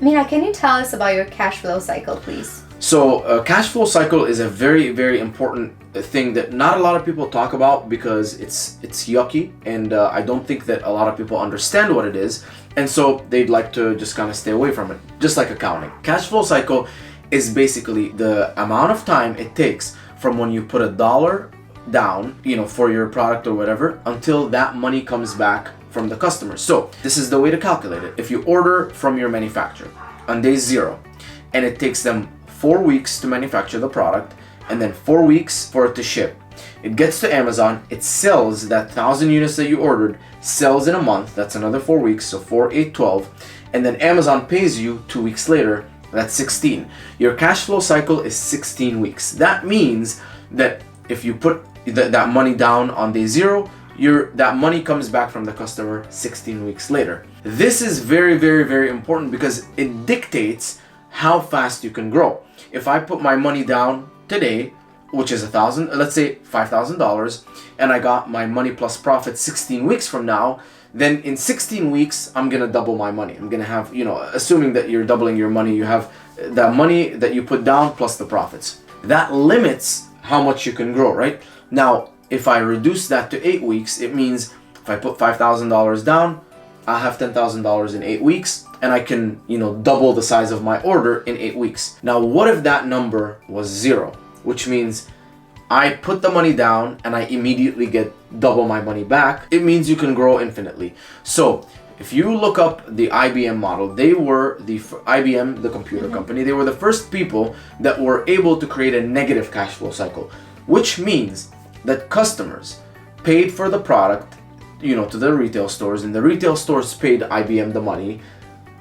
Mina, can you tell us about your cash flow cycle, please? So cash flow cycle is a very, very important thing that not a lot of people talk about because it's yucky, and I don't think that a lot of people understand what it is, and so they'd like to just kind of stay away from it, just like accounting. Cash flow cycle is basically the amount of time it takes from when you put $1 down, for your product or whatever, until that money comes back from the customer. So this is the way to calculate it. If you order from your manufacturer on day 0, and it takes them 4 weeks to manufacture the product, and then 4 weeks for it to ship. It gets to Amazon, it sells that 1,000 units that you ordered, sells in a month, that's another 4 weeks, so 4, 8, 12, and then Amazon pays you 2 weeks later, that's 16. Your cash flow cycle is 16 weeks. That means that if you put that money down on day 0, that money comes back from the customer 16 weeks later. This is very, very, very important because it dictates how fast you can grow. If I put my money down today, which is let's say $5,000, and I got my money plus profit 16 weeks from now, then in 16 weeks, I'm gonna double my money. I'm gonna have, assuming that you're doubling your money, you have the money that you put down plus the profits. That limits how much you can grow, right? Now, if I reduce that to 8 weeks, it means if I put $5,000 down, I'll have $10,000 in 8 weeks, and I can, double the size of my order in 8 weeks. Now, what if that number was 0? Which means I put the money down and I immediately get double my money back. It means you can grow infinitely. So if you look up the IBM model, they were IBM, the computer company, they were the first people that were able to create a negative cash flow cycle, which means that customers paid for the product, to the retail stores, and the retail stores paid IBM the money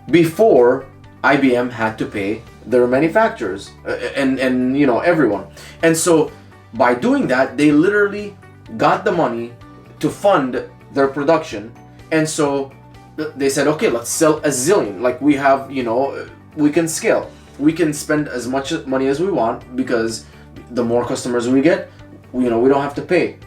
before IBM had to pay their manufacturers and everyone. And so by doing that, they literally got the money to fund their production. And so they said, okay, let's sell a zillion. Like we have, we can scale. We can spend as much money as we want because the more customers we get, we don't have to pay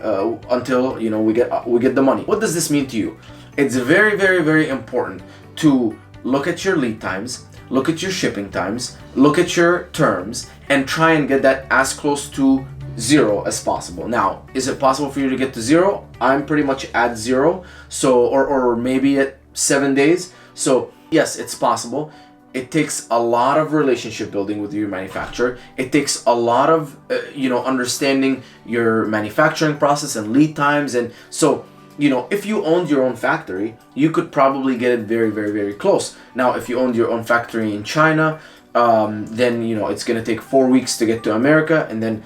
until we get the money. What does this mean to you? It's very, very, very important to look at your lead times, look at your shipping times, look at your terms, and try and get that as close to 0 as possible. Now, is it possible for you to get to 0? I'm pretty much at 0, so or maybe at 7 days. So yes, it's possible. It takes a lot of relationship building with your manufacturer. It takes a lot of understanding your manufacturing process and lead times. And so if you owned your own factory, you could probably get it very, very, very close. Now, if you owned your own factory in China, then it's gonna take 4 weeks to get to America, and then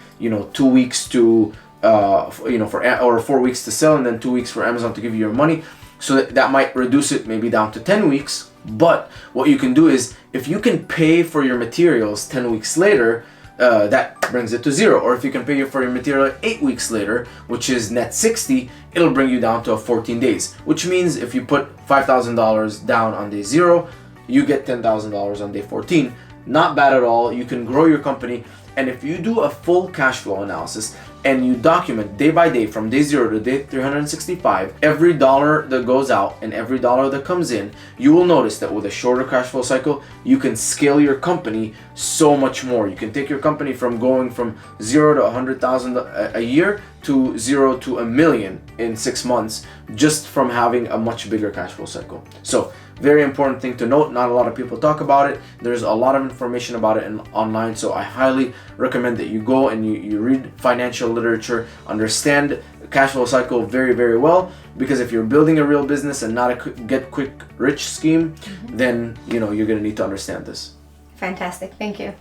2 weeks to or 4 weeks to sell, and then 2 weeks for Amazon to give you your money. So that might reduce it maybe down to 10 weeks. But what you can do is, if you can pay for your materials 10 weeks later, that brings it to 0. Or if you can pay for your material 8 weeks later, which is net 60, it'll bring you down to 14 days. Which means if you put $5,000 down on day 0, you get $10,000 on day 14. Not bad at all. You can grow your company. And if you do a full cash flow analysis and you document day by day from day 0 to day 365, every dollar that goes out and every dollar that comes in, you will notice that with a shorter cash flow cycle, you can scale your company so much more. You can take your company from going from 0 to 100,000 a year to 0 to $1 million in 6 months, just from having a much bigger cash flow cycle. So very important thing to note. Not a lot of people talk about it. There's a lot of information about it online, so I highly recommend that you go and you read financial literature, understand cash flow cycle very, very well, because if you're building a real business and not a get quick rich scheme, then you're going to need to understand this. Fantastic. Thank you.